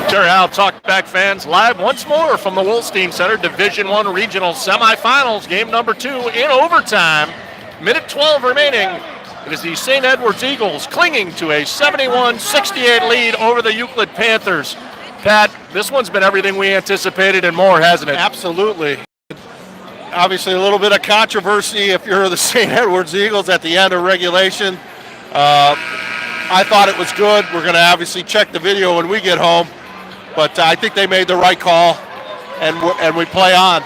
Terry Al Talkback fans live once more from the Wolstein Center Division I Regional Semifinals, game number 2 in overtime. Minute 12 remaining. It is the St. Edwards Eagles clinging to a 71-68 lead over the Euclid Panthers. Pat, this one's been everything we anticipated and more, hasn't it? Absolutely. Obviously a little bit of controversy if you're the St. Edwards Eagles at the end of regulation. I thought it was good. We're going to obviously check the video when we get home. But I think they made the right call, and we play on.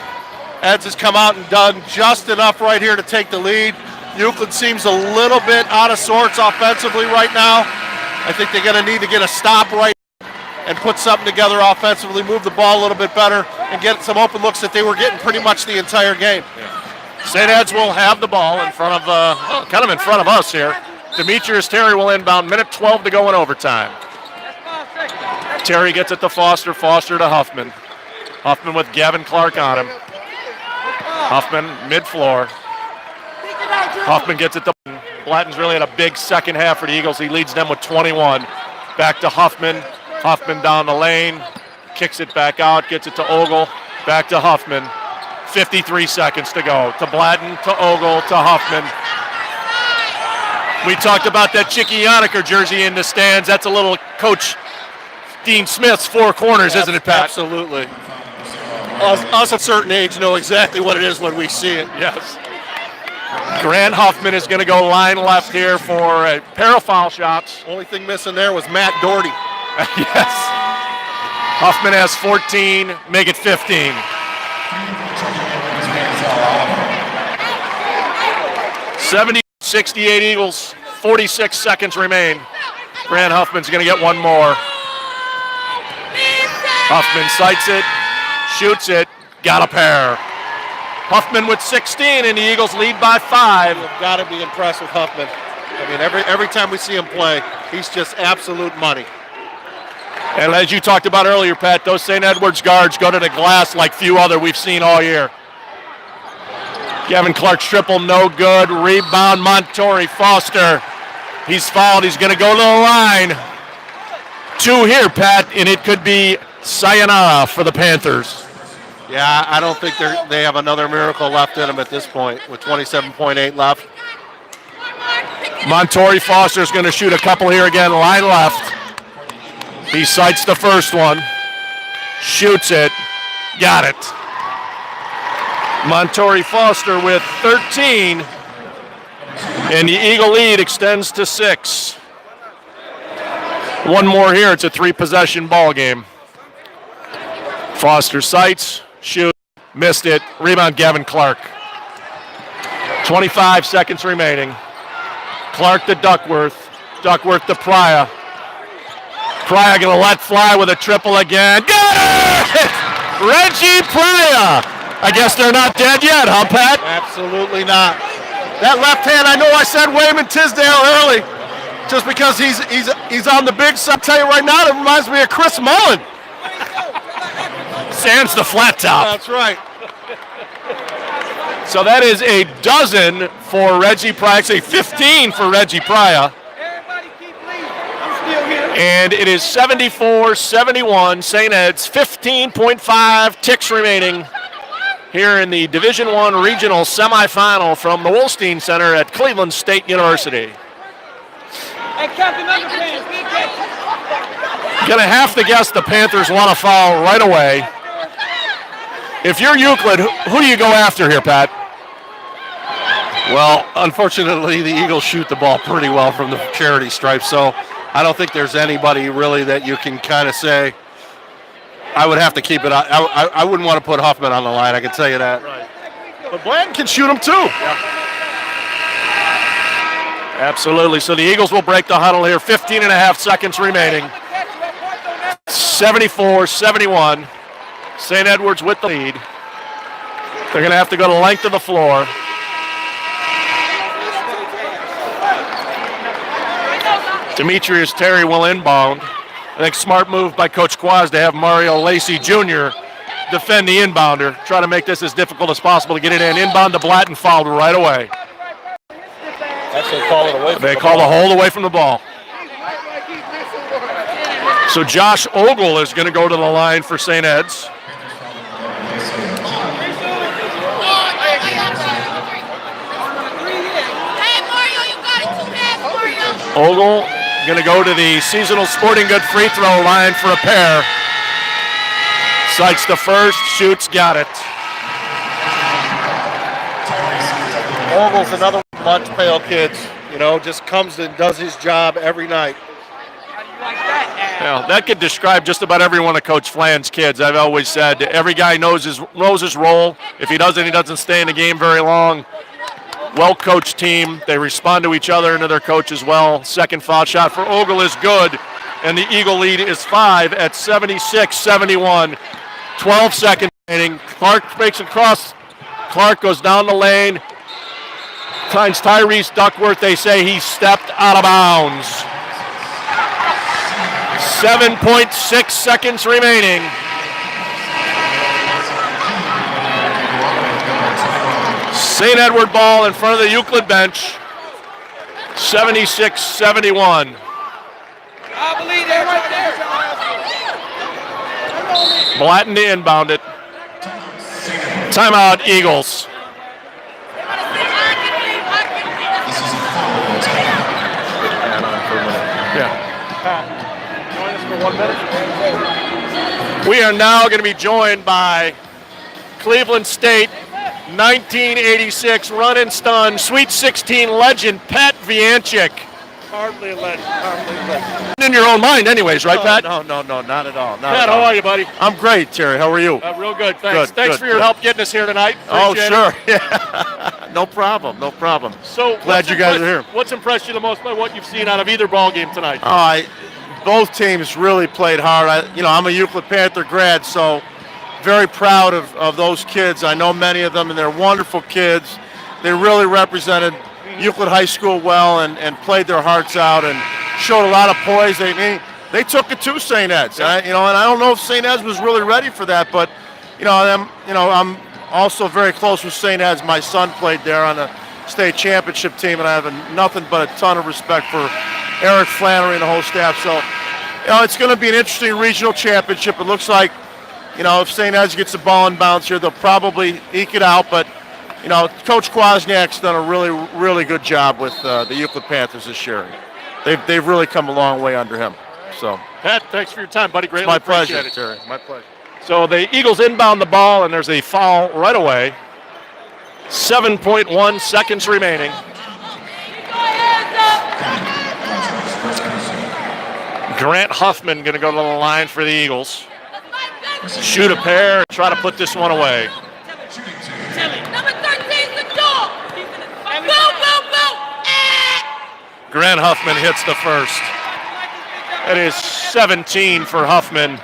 Eds has come out and done just enough right here to take the lead. Euclid seems a little bit out of sorts offensively right now. I think they're going to need to get a stop right and put something together offensively, move the ball a little bit better, and get some open looks that they were getting pretty much the entire game. St. Ed's will have the ball in front of, kind of in front of us here. Demetrius Terry will inbound, minute 12 to go in overtime. Terry gets it to Foster, Foster to Huffman. Huffman with Gavin Clark on him. Huffman mid-floor. Huffman gets it to Blatton's really had a big second half for the Eagles. He leads them with 21. Back to Huffman. Huffman down the lane. Kicks it back out, gets it to Ogle. Back to Huffman. 53 seconds to go. To Blatton, to Ogle, to Huffman. We talked about that Chicky Yoniker jersey in the stands. That's a little Coach Dean Smith's four corners, isn't it, Pat? Absolutely. Us at a certain age know exactly what it is when we see it. Yes. Grant Huffman is going to go line left here for a pair of foul shots. Only thing missing there was Matt Doherty. Yes. Huffman has 14, make it 15. $70-68 Eagles, 46 seconds remain. Grant Huffman's going to get one more. Huffman sights it, shoots it, got a pair. Huffman with 16, and the Eagles lead by 5. You've got to be impressed with Huffman. I mean, every time we see him play, he's just absolute money. And as you talked about earlier, Pat, those St. Edwards guards go to the glass like few other we've seen all year. Gavin Clark's triple, no good. Rebound, Montori Foster. He's fouled. He's going to go to the line. 2 here, Pat, and it could be sayonara for the Panthers. Yeah, I don't think they have another miracle left in them at this point with 27.8 left. Montori Foster is going to shoot a couple here again, line left. He sights the first one, shoots it, got it. Montori Foster with 13, and the Eagle lead extends to 6. One more here, it's a 3-possession ball game. Foster sights, shoot, missed it, rebound Gavin Clark. 25 seconds remaining. Clark to Duckworth, Duckworth to Pryor. Pryor gonna let fly with a triple again. Got it! Reggie Pryor. I guess they're not dead yet, huh, Pat? Absolutely not. That left hand, I know I said Wayman Tisdale early, just because he's on the big side. I'll tell you right now, it reminds me of Chris Mullen. Sans the flat top. That's right. So that is a dozen for Reggie Pryor, actually 15 for Reggie Pryor. And it is 74-71, St. Ed's, 15.5 ticks remaining here in the Division I Regional Semifinal from the Wolstein Center at Cleveland State University. Hey, Captain Underpants, Gonna have to guess the Panthers want to foul right away. If you're Euclid, who do you go after here, Pat? Well, unfortunately, the Eagles shoot the ball pretty well from the charity stripe, so I don't think there's anybody really that you can kind of say, I would have to keep it. I wouldn't want to put Huffman on the line, I can tell you that. Right. But Blanton can shoot him too. Yeah. Absolutely. So the Eagles will break the huddle here. 15 and a half seconds remaining. 74-71. St. Edwards with the lead. They're going to have to go the length of the floor. Demetrius Terry will inbound. I think smart move by Coach Quaz to have Mario Lacey Jr. defend the inbounder. Try to make this as difficult as possible to get it in. Inbound to Blatton, fouled right away. Actually call it away. They call the hold away from the ball. So Josh Ogle is going to go to the line for St. Ed's. Ogle going to go to the seasonal sporting good free throw line for a pair. Sights the first, shoots, got it. Ogle's another lunch pail kid. You know, just comes and does his job every night. Yeah, that could describe just about every one of Coach Flan's kids. I've always said every guy knows his role. If he doesn't stay in the game very long. Well-coached team. They respond to each other and to their coach as well. Second foul shot for Ogle is good, and the Eagle lead is 5 at 76-71. 12 seconds remaining. Clark breaks across. Clark goes down the lane. Finds Tyrese Duckworth. They say he stepped out of bounds. 7.6 seconds remaining. St. Edward ball in front of the Euclid bench. 76-71. I believe that right there. Blatton to inbound it. Timeout, Eagles. Join us for 1 minute. We are now going to be joined by Cleveland State 1986 run and stun Sweet 16 legend Pat Vianchik. Hardly a legend. In your own mind anyways, right, Pat? No, not at all. Pat, how are you, buddy? I'm great, Terry. How are you? Real good, thanks. Thanks for your good. help getting us here tonight. Oh, Appreciate sure. it. Yeah. No problem. So Glad you guys are here. What's impressed you the most by what you've seen out of either ball game tonight? Both teams really played hard. I'm a Euclid Panther grad, so very proud of those kids. I know many of them, and they're wonderful kids. They really represented Euclid High School well and played their hearts out and showed a lot of poise. They took it to St. Ed's, and I don't know if St. Ed's was really ready for that, but I'm also very close with St. Ed's. My son played there on the state championship team, and I have nothing but a ton of respect for Eric Flannery and the whole staff. So, it's going to be an interesting regional championship. It looks like, if St. Ed's gets the ball in bounds here, they'll probably eke it out. But, Coach Kwasniak's done a really, really good job with the Euclid Panthers this year. They've really come a long way under him. So, Pat, thanks for your time, buddy. Greatly my appreciate pleasure, it. Terry. My pleasure. So the Eagles inbound the ball, and there's a foul right away. 7.1 seconds remaining. Grant Huffman going to go to the line for the Eagles. Shoot a pair and try to put this one away. Number 13's the door. Grant Huffman hits the first. That is 17 for Huffman.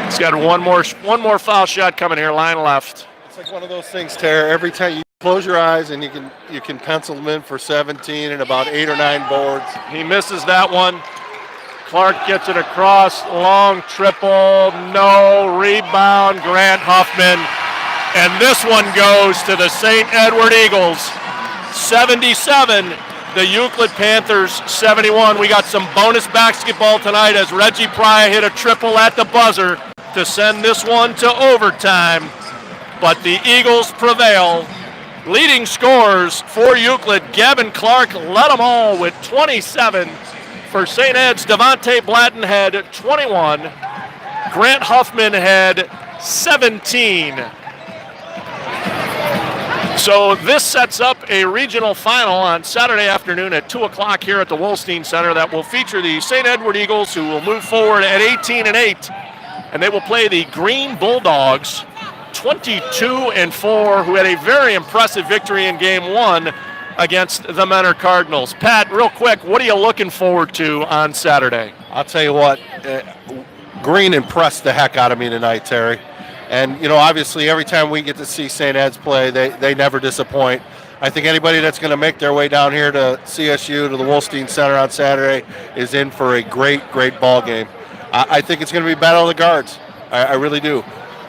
He's got one more foul shot coming here, line left. It's like one of those things, Terry. Every time you close your eyes and you can pencil them in for 17 and about 8 or 9 boards. He misses that one. Clark gets it across, long triple, no, rebound, Grant Huffman. And this one goes to the St. Edward Eagles. 77, the Euclid Panthers 71. We got some bonus basketball tonight as Reggie Pryor hit a triple at the buzzer to send this one to overtime. But the Eagles prevail. Leading scorers for Euclid, Gavin Clark led them all with 27. For St. Ed's, Devontae Blatton had 21. Grant Huffman had 17. So this sets up a regional final on Saturday afternoon at 2 o'clock here at the Wolstein Center that will feature the St. Edward Eagles, who will move forward at 18-8, and they will play the Green Bulldogs, 22-4, who had a very impressive victory in Game 1 against the Mentor Cardinals. Pat, real quick, what are you looking forward to on Saturday? I'll tell you what, Green impressed the heck out of me tonight, Terry. And, obviously every time we get to see St. Ed's play, they never disappoint. I think anybody that's going to make their way down here to CSU, to the Wolstein Center on Saturday, is in for a great ball game. I think it's going to be battle of the guards. I really do.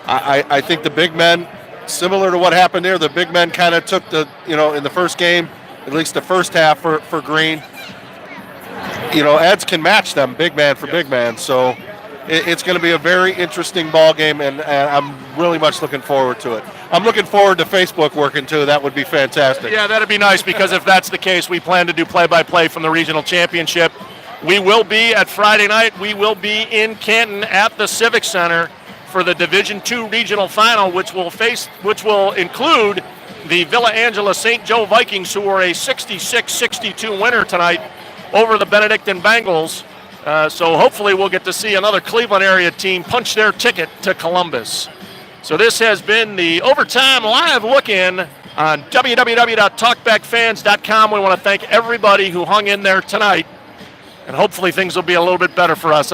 I think the big men, similar to what happened there, the big men kind of took in the first game, at least the first half for Green. Eds can match them big man for big man. So it's going to be a very interesting ball game, and I'm really much looking forward to it. I'm looking forward to Facebook working too. That would be fantastic. Yeah, that'd be nice, because if that's the case, we plan to do play-by-play from the regional championship. We will be at Friday night. We will be in Canton at the Civic Center for the Division II regional final, which will include the Villa Angela St. Joe Vikings, who were a 66-62 winner tonight over the Benedictine Bengals. So hopefully we'll get to see another Cleveland area team punch their ticket to Columbus. So this has been the Overtime Live Look-In on www.talkbackfans.com. We want to thank everybody who hung in there tonight, and hopefully things will be a little bit better for us